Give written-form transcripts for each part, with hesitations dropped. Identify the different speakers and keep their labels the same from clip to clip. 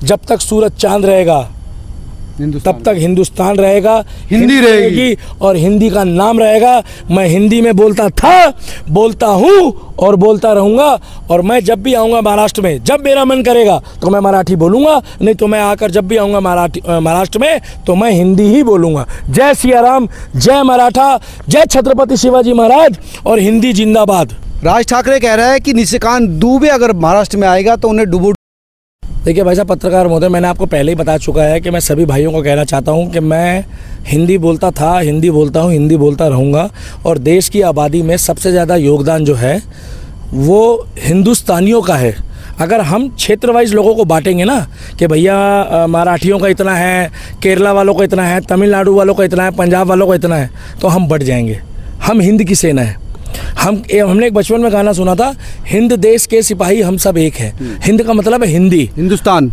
Speaker 1: जब तक सूरज चांद रहेगा तब तक हिंदुस्तान रहेगा,
Speaker 2: हिंदी रहेगी
Speaker 1: और हिंदी का नाम रहेगा। मैं हिंदी में बोलता था, बोलता हूँ और बोलता रहूँगा। और मैं जब भी आऊँगा महाराष्ट्र में, जब मेरा मन करेगा तो मैं मराठी बोलूँगा, नहीं तो मैं आकर जब भी आऊँगा महाराष्ट्र में तो मैं हिंदी ही बोलूँगा। जय सिया राम, जय मराठा, जय छत्रपति शिवाजी महाराज और हिंदी जिंदाबाद।
Speaker 2: राज ठाकरे कह रहा है कि निशिकांत दुबे अगर महाराष्ट्र में आएगा तो उन्हें डुबो।
Speaker 1: देखिए भाई साहब पत्रकार महोदय, मैंने आपको पहले ही बता चुका है कि मैं सभी भाइयों को कहना चाहता हूं कि मैं हिंदी बोलता था, हिंदी बोलता हूं, हिंदी बोलता रहूंगा। और देश की आबादी में सबसे ज़्यादा योगदान जो है वो हिंदुस्तानियों का है। अगर हम क्षेत्र वाइज लोगों को बांटेंगे ना कि भैया मराठियों का इतना है, केरला वालों को इतना है, तमिलनाडु वालों को इतना है, पंजाब वालों को इतना है, तो हम बढ़ जाएंगे। हम हिंद की सेना है। हमने एक बचपन में गाना सुना था, हिंद देश के सिपाही हम सब एक हैं। हिंद का मतलब है हिंदी, हिंदुस्तान।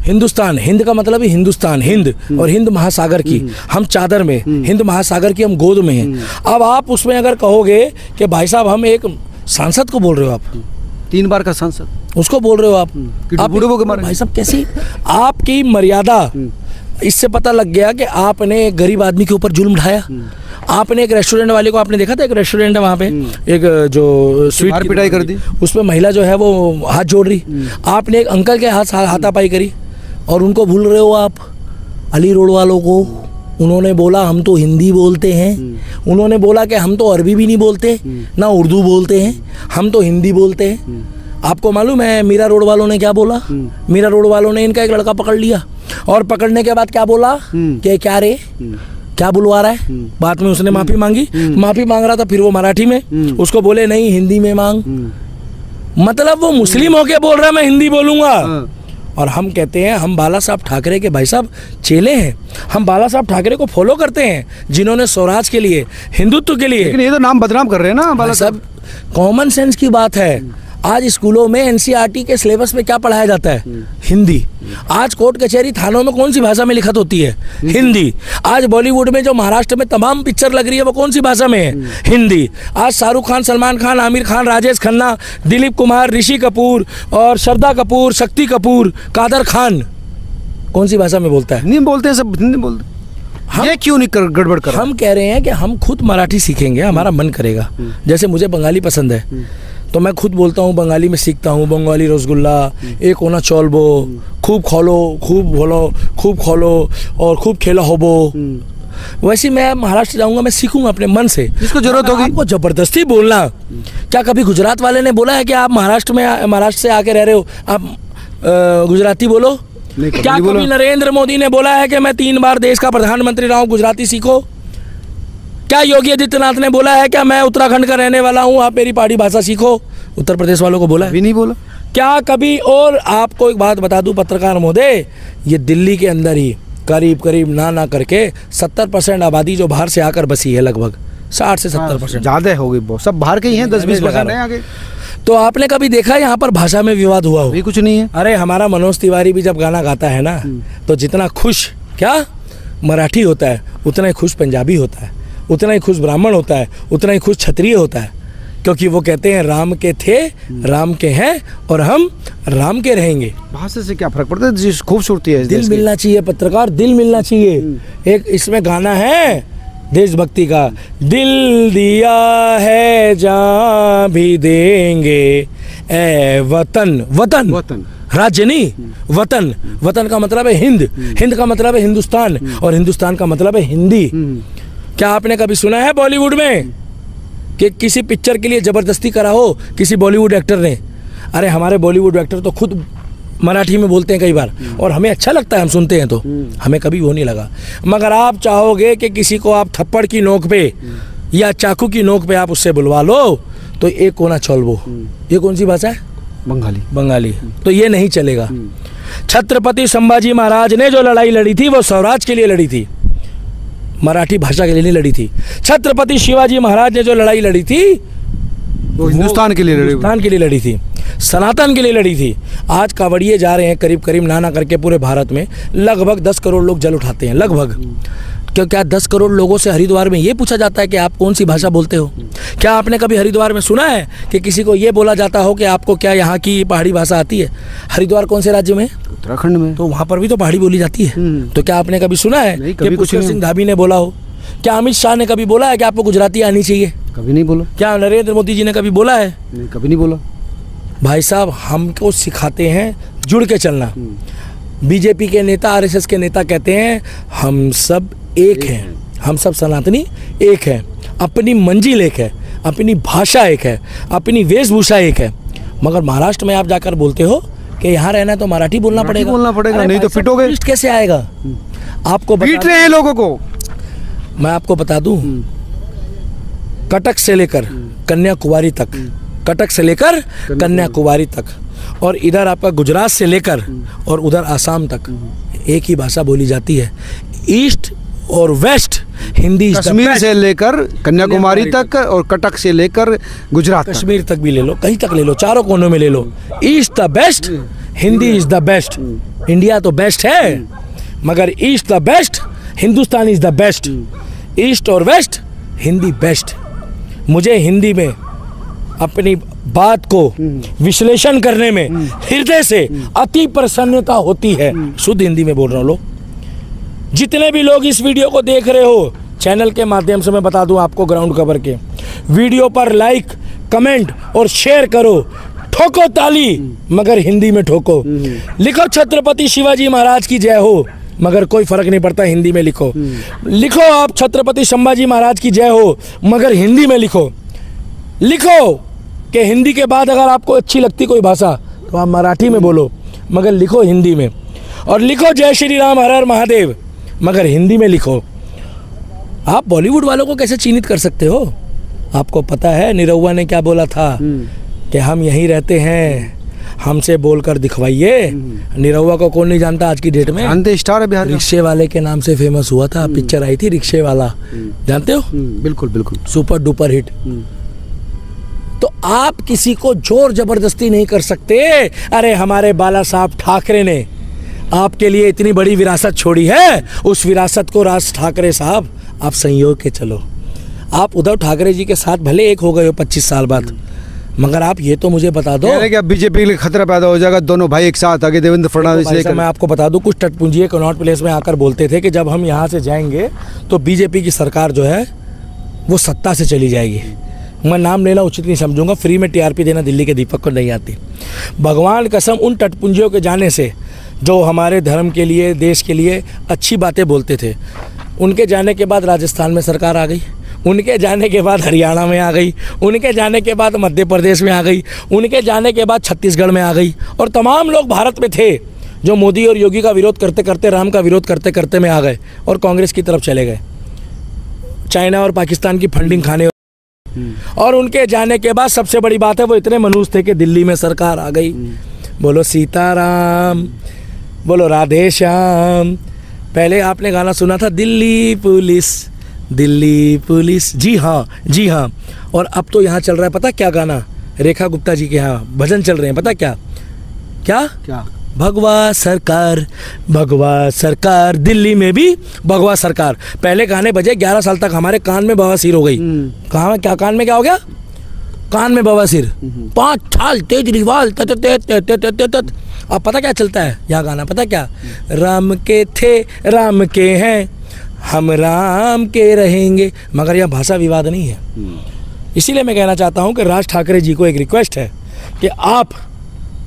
Speaker 1: हिंद का मतलब है हिंदुस्तान, हिंद और हिंद महासागर की हम चादर में, हिंद महासागर की हम गोद में हैं। अब आप उसमें अगर कहोगे कि भाई साहब हम एक सांसद को बोल रहे हो, आप
Speaker 2: 3 बार का सांसद उसको
Speaker 1: बोल रहे हो आप
Speaker 2: भाई
Speaker 1: साहब कैसी आपकी मर्यादा। इससे पता लग गया कि आपने गरीब आदमी के ऊपर जुल्म ढाया। आपने एक रेस्टोरेंट वाले को, आपने देखा था एक रेस्टोरेंट है वहाँ पे, एक जो स्वीट
Speaker 2: की पिटाई कर दी,
Speaker 1: उसमें महिला जो है वो हाथ जोड़ रही। आपने एक अंकल के हाथापाई करी और उनको भूल रहे हो आप। अली रोड वालों को उन्होंने बोला हम तो हिंदी बोलते हैं, उन्होंने बोला कि हम तो अरबी भी नहीं बोलते ना उर्दू बोलते हैं, हम तो हिंदी बोलते हैं। आपको मालूम है मीरा रोड वालों ने क्या बोला? मीरा रोड वालों ने इनका एक लड़का पकड़ लिया और पकड़ने के बाद क्या बोला कि क्या रे क्या बुलवा रहा है। बाद में उसने माफी मांगी, माफी मांग रहा था, फिर वो मराठी में उसको बोले नहीं हिंदी में मांग। मतलब वो मुस्लिम होके बोल रहा है मैं हिंदी बोलूंगा। और हम कहते हैं हम बाला साहब ठाकरे के भाई साहब चेले हैं, हम बाला साहब ठाकरे को फॉलो करते हैं जिन्होंने स्वराज के लिए, हिंदुत्व के लिए।
Speaker 2: लेकिन ये तो नाम बदनाम कर रहे हैं ना बाला साहब।
Speaker 1: कॉमन सेंस की बात है। आज स्कूलों में एनसीईआरटी के सिलेबस में क्या पढ़ाया जाता है? हिंदी। आज कोर्ट कचहरी थानों में कौन सी भाषा में लिखत होती है? हिंदी। आज बॉलीवुड में जो महाराष्ट्र में तमाम पिक्चर लग रही है वो कौन सी भाषा में है? हिंदी। आज शाहरुख खान, सलमान खान, आमिर खान, राजेश खन्ना, दिलीप कुमार, ऋषि कपूर और श्रद्धा कपूर, शक्ति कपूर, कादर खान कौन सी भाषा में बोलता है?
Speaker 2: नहीं बोलते, सब हिंदी बोलते। ये क्यों नहीं गड़बड़ कर?
Speaker 1: हम कह रहे हैं कि हम खुद मराठी सीखेंगे, हमारा मन करेगा। जैसे मुझे बंगाली पसंद है तो मैं खुद बोलता हूँ, बंगाली में सीखता हूँ। बंगाली रसगुल्ला, एक होना चौलबो, खूब खोलो, खूब बोलो, खूब खोलो और खूब खेला होबो। वैसे मैं महाराष्ट्र जाऊंगा, मैं सीखूंगा अपने मन से।
Speaker 2: जिसको जरूरत होगी।
Speaker 1: आपको जबरदस्ती बोलना, क्या कभी गुजरात वाले ने बोला है कि आप महाराष्ट्र से आके रह रहे हो आप गुजराती बोलो? क्या कभी नरेंद्र मोदी ने बोला है कि मैं 3 बार देश का प्रधानमंत्री रहा हूँ, गुजराती सीखो? क्या योगी आदित्यनाथ ने बोला है क्या मैं उत्तराखंड का रहने वाला हूँ, आप मेरी पहाड़ी भाषा सीखो? उत्तर प्रदेश वालों को बोला है?
Speaker 2: भी नहीं बोला।
Speaker 1: क्या कभी? और आपको एक बात बता दूं पत्रकार महोदय, ये दिल्ली के अंदर ही करीब करीब ना करके 70% आबादी जो बाहर से आकर बसी है, लगभग 60 से 70%।
Speaker 2: ज़्यादा हो गई, सब बाहर के ही हैं, 10-20% हैं आगे।
Speaker 1: तो आपने कभी देखा यहाँ पर भाषा में विवाद हुआ हो?
Speaker 2: भी कुछ नहीं है।
Speaker 1: अरे हमारा मनोज तिवारी भी जब गाना गाता है ना तो जितना खुश क्या मराठी होता है उतना ही खुश पंजाबी होता है, उतना ही खुश ब्राह्मण होता है, उतना ही खुश क्षत्रिय होता है। क्योंकि वो कहते हैं राम के थे, राम के हैं और हम राम के रहेंगे।
Speaker 2: भाषा से क्या फर्क पड़ता है? जिस खूबसूरती है,
Speaker 1: दिल मिलना चाहिए पत्रकार, दिल मिलना चाहिए। एक इसमें गाना है देशभक्ति का, दिल दिया है जान भी देंगे ए वतन। वतन वतन राज्य नहीं, वतन। वतन का मतलब है हिंद, हिंद का मतलब है हिंदुस्तान और हिंदुस्तान का मतलब है हिंदी। क्या आपने कभी सुना है बॉलीवुड में कि किसी पिक्चर के लिए जबरदस्ती करा हो किसी बॉलीवुड एक्टर ने? अरे हमारे बॉलीवुड एक्टर तो खुद मराठी में बोलते हैं कई बार और हमें अच्छा लगता है, हम सुनते हैं तो हमें कभी वो नहीं लगा। मगर आप चाहोगे कि किसी को आप थप्पड़ की नोक पे या चाकू की नोक पे आप उससे बुलवा लो तो एक कोना चौलबो, ये कौन सी भाषा है?
Speaker 2: बंगाली।
Speaker 1: बंगाली। तो ये नहीं चलेगा। छत्रपति संभाजी महाराज ने जो लड़ाई लड़ी थी वो स्वराज के लिए लड़ी थी, मराठी भाषा के लिए नहीं लड़ी थी। छत्रपति शिवाजी महाराज ने जो लड़ाई लड़ी थी
Speaker 2: वो हिंदुस्तान के लिए लड़ी,
Speaker 1: हिंदुस्तान के लिए लड़ी थी, सनातन के लिए लड़ी थी। आज कांवड़िए जा रहे हैं करीब करीब ना करके पूरे भारत में लगभग 10 करोड़ लोग जल उठाते हैं, लगभग। क्यों, क्या 10 करोड़ लोगों से हरिद्वार में ये पूछा जाता है कि आप कौन सी भाषा बोलते हो? क्या आपने कभी हरिद्वार में सुना है कि किसी को ये बोला जाता हो कि आपको क्या यहाँ की पहाड़ी भाषा आती है? हरिद्वार कौन से राज्य में?
Speaker 2: उत्तराखंड में।
Speaker 1: तो वहाँ पर भी तो पहाड़ी बोली जाती है। तो क्या आपने कभी सुना है कि पुष्कर सिंह धामी ने बोला हो? क्या अमित शाह ने कभी बोला है कि आपको गुजराती आनी चाहिए?
Speaker 2: कभी नहीं बोला।
Speaker 1: क्या नरेंद्र मोदी जी ने कभी बोला है?
Speaker 2: नहीं, कभी नहीं बोला।
Speaker 1: भाई साहब, हमको सिखाते हैं जुड़ के चलना। बीजेपी के नेता, आरएसएस के नेता कहते हैं हम सब एक हैं, हम सब सनातनी एक हैं, अपनी मंजिल एक है, अपनी भाषा एक है, अपनी वेशभूषा एक है। मगर महाराष्ट्र में आप जाकर बोलते हो कि यहाँ रहना है तो मराठी बोलना पड़ेगा,
Speaker 2: नहीं तो पिटोगे।
Speaker 1: कैसे आएगा? आपको
Speaker 2: पीट रहे हैं लोगों को। मैं
Speaker 1: आपको बता दूं, कटक से लेकर कन्याकुमारी तक, कटक से लेकर कन्याकुमारी तक, और इधर आपका गुजरात से लेकर और उधर आसाम तक एक ही भाषा बोली जाती है। ईस्ट और वेस्ट हिंदी,
Speaker 2: कश्मीर से लेकर कन्याकुमारी तक और कटक से लेकर गुजरात,
Speaker 1: कश्मीर तक भी ले लो, कहीं तक ले लो, चारों कोनों में ले लो। East the best, Hindi is the best. India तो बेस्ट है, मगर east the best, Hindustan is the best. East और वेस्ट, हिंदी बेस्ट। मुझे हिंदी में अपनी बात को विश्लेषण करने में हृदय से अति प्रसन्नता होती है। शुद्ध हिंदी में बोल रहा हूँ। लोग, जितने भी लोग इस वीडियो को देख रहे हो, चैनल के माध्यम से मैं बता दूं आपको, ग्राउंड कवर के वीडियो पर लाइक, कमेंट और शेयर करो। ठोको ताली, मगर हिंदी में ठोको। लिखो छत्रपति शिवाजी महाराज की जय हो, मगर कोई फर्क नहीं पड़ता, हिंदी में लिखो। लिखो आप छत्रपति संभाजी महाराज की जय हो, मगर हिंदी में लिखो। लिखो कि हिंदी के बाद अगर आपको अच्छी लगती कोई भाषा तो आप मराठी में बोलो, मगर लिखो हिंदी में। और लिखो जय श्री राम, हर हर महादेव, मगर हिंदी में लिखो। आप बॉलीवुड वालों को कैसे चिन्हित कर सकते हो? आपको पता है निरहुआ ने क्या बोला था कि हम यहीं रहते हैं, हमसे बोलकर दिखवाइए। निरहुआ को कौन नहीं जानता आज की डेट में?
Speaker 2: जानते, स्टार है बिहार का।
Speaker 1: रिक्शे वाले के नाम से फेमस हुआ था, पिक्चर आई थी रिक्शे वाला, जानते हो?
Speaker 2: बिल्कुल बिल्कुल,
Speaker 1: सुपर डुपर हिट। तो आप किसी को जोर जबरदस्ती नहीं कर सकते। अरे हमारे बाला साहब ठाकरे ने आपके लिए इतनी बड़ी विरासत छोड़ी है, उस विरासत को राज ठाकरे साहब आप संयोग के चलो। आप उद्धव ठाकरे जी के साथ भले एक हो गए हो 25 साल बाद, मगर आप ये तो मुझे बता दो
Speaker 2: कि अब बीजेपी के लिए खतरा पैदा हो जाएगा, दोनों भाई एक साथ आगे देवेंद्र फडणवीस।
Speaker 1: मैं आपको बता दूं, कुछ टटपुंजिए कनॉट प्लेस में आकर बोलते थे कि जब हम यहाँ से जाएंगे तो बीजेपी की सरकार जो है वो सत्ता से चली जाएगी। मैं नाम लेना उचित नहीं समझूंगा, फ्री में टीआरपी देना दिल्ली के दीपक को नहीं आती। भगवान कसम, उन टटपुंजियों के जाने से जो हमारे धर्म के लिए, देश के लिए अच्छी बातें बोलते थे, उनके जाने के बाद राजस्थान में सरकार आ गई, उनके जाने के बाद हरियाणा में आ गई, उनके जाने के बाद मध्य प्रदेश में आ गई, उनके जाने के बाद छत्तीसगढ़ में आ गई, और तमाम लोग भारत में थे जो मोदी और योगी का विरोध करते करते, राम का विरोध करते करते में आ गए और कांग्रेस की तरफ चले गए, चाइना और पाकिस्तान की फंडिंग खाने। और उनके जाने के बाद सबसे बड़ी बात है, वो इतने मनहूस थे कि दिल्ली में सरकार आ गई। बोलो सीताराम, बोलो राधे श्याम। पहले आपने गाना सुना था, दिल्ली पुलिस, दिल्ली पुलिस। जी हाँ, जी हाँ। और अब तो यहाँ चल रहा है, पता क्या गाना? रेखा गुप्ता जी के यहाँ भजन चल रहे हैं, पता क्या क्या क्या? भगवा सरकार, भगवा सरकार, दिल्ली में भी भगवा सरकार। पहले गाने बजे 11 साल तक हमारे कान में बवासीर हो गई। कहाँ, क्या कान में क्या हो गया? कान में बवासीर, 5 छाल तेज रिवाल तत। अब पता क्या चलता है यह गाना? पता क्या? राम के थे राम के हैं, हम राम के रहेंगे। मगर यह भाषा विवाद नहीं है। इसीलिए मैं कहना चाहता हूं कि राज ठाकरे जी को एक रिक्वेस्ट है कि आप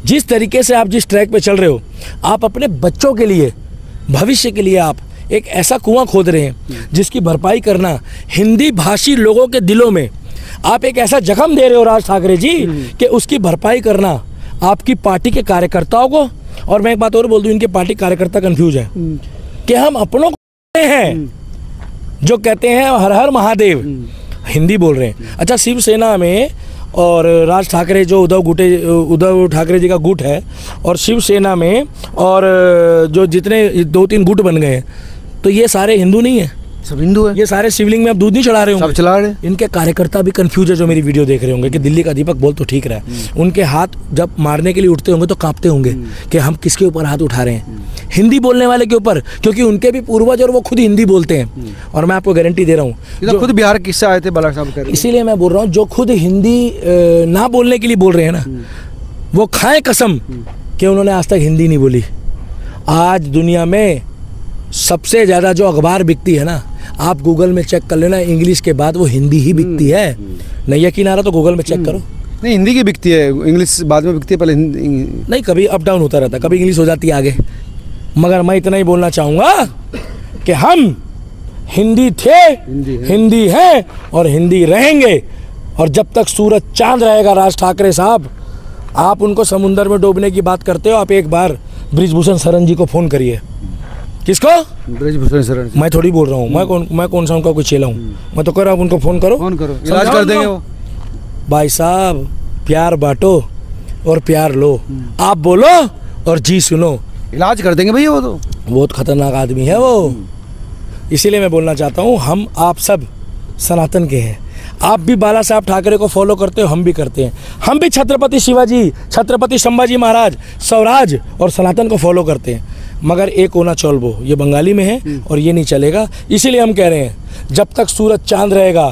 Speaker 1: जिस तरीके से, आप जिस ट्रैक पे चल रहे हो, आप अपने बच्चों के लिए, भविष्य के लिए आप एक ऐसा कुआं खोद रहे हैं जिसकी भरपाई करना हिंदी भाषी लोगों के दिलों में, आप एक ऐसा जख्म दे रहे हो राज ठाकरे जी कि उसकी भरपाई करना आपकी पार्टी के कार्यकर्ताओं को। और मैं एक बात और बोल दूं, इनके पार्टी कार्यकर्ता कंफ्यूज है कि हम अपनों को हैं जो कहते हैं हर हर महादेव, हिंदी बोल रहे हैं। अच्छा, शिवसेना में और राज ठाकरे जो उद्धव ठाकरे जी का गुट है, और शिवसेना में और जो जितने 2-3 गुट बन गए हैं, तो ये सारे हिंदू नहीं है।
Speaker 2: सब हिंदू है,
Speaker 1: ये सारे शिवलिंग में अब दूध नहीं चढ़ा रहे
Speaker 2: सब
Speaker 1: होंगे,
Speaker 2: चला रहे।
Speaker 1: इनके कार्यकर्ता भी कंफ्यूज है जो मेरी वीडियो देख रहे होंगे कि दिल्ली का दीपक बोल तो ठीक रहा है। उनके हाथ जब मारने के लिए उठते होंगे तो कांपते होंगे कि हम किसके ऊपर हाथ उठा रहे हैं, हिंदी बोलने वाले के ऊपर, क्योंकि उनके भी पूर्वज और वो खुद हिंदी बोलते हैं। और मैं आपको गारंटी दे रहा हूँ,
Speaker 2: खुद बिहार के किस्से आए थे बाला साहब कर,
Speaker 1: इसीलिए मैं बोल रहा हूँ जो खुद हिंदी ना बोलने के लिए बोल रहे हैं ना, वो खाएं कसम कि उन्होंने आज तक हिंदी नहीं बोली। आज दुनिया में सबसे ज़्यादा जो अखबार बिकती है ना, आप गूगल में चेक कर लेना, इंग्लिश के बाद वो हिंदी ही बिकती है। नहीं यकीन आ रहा तो गूगल में चेक करो।
Speaker 2: नहीं हिंदी की बिकती है, इंग्लिश बाद में बिकती है, पहले
Speaker 1: नहीं, कभी अप डाउन होता रहता, कभी इंग्लिश हो जाती है आगे। मगर मैं इतना ही बोलना चाहूँगा कि हम हिंदी थे, हिंदी हैं और हिंदी रहेंगे। और जब तक सूरज चांद रहेगा, राज ठाकरे साहब, आप उनको समुंदर में डूबने की बात करते हो, आप एक बार बृजभूषण शरण जी को फ़ोन करिए। किसको?
Speaker 2: बृजभूषण शरण।
Speaker 1: मैं थोड़ी बोल रहा हूँ, मैं कौन सा उनका कोई चेला हूँ, मैं तो कह रहा हूँ उनको फ़ोन करो,
Speaker 2: इलाज कर देंगे वो।
Speaker 1: भाई साहब प्यार बांटो और प्यार लो, आप बोलो और जी सुनो,
Speaker 2: इलाज कर देंगे भैया वो तो।
Speaker 1: बहुत खतरनाक आदमी है वो। इसीलिए मैं बोलना चाहता हूँ, हम आप सब सनातन के हैं। आप भी बाला साहब ठाकरे को फॉलो करते हो, हम भी करते हैं। हम भी छत्रपति शिवाजी, छत्रपति संभाजी महाराज, स्वराज और सनातन को फॉलो करते हैं। मगर एक होना चौलबो, ये बंगाली में है और ये नहीं चलेगा। इसीलिए हम कह रहे हैं, जब तक सूरज चांद रहेगा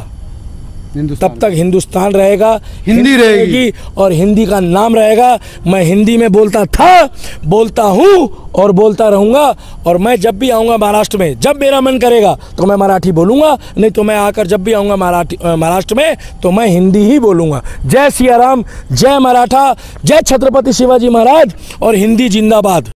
Speaker 1: तब तक हिंदुस्तान रहेगा,
Speaker 2: हिंदी रहेगी
Speaker 1: और हिंदी का नाम रहेगा। मैं हिंदी में बोलता था, बोलता हूँ और बोलता रहूँगा। और मैं जब भी आऊँगा महाराष्ट्र में, जब मेरा मन करेगा तो मैं मराठी बोलूँगा, नहीं तो मैं आकर जब भी आऊँगा महाराष्ट्र में तो मैं हिंदी ही बोलूँगा। जय सिया राम, जय मराठा, जय छत्रपति शिवाजी महाराज और हिंदी जिंदाबाद।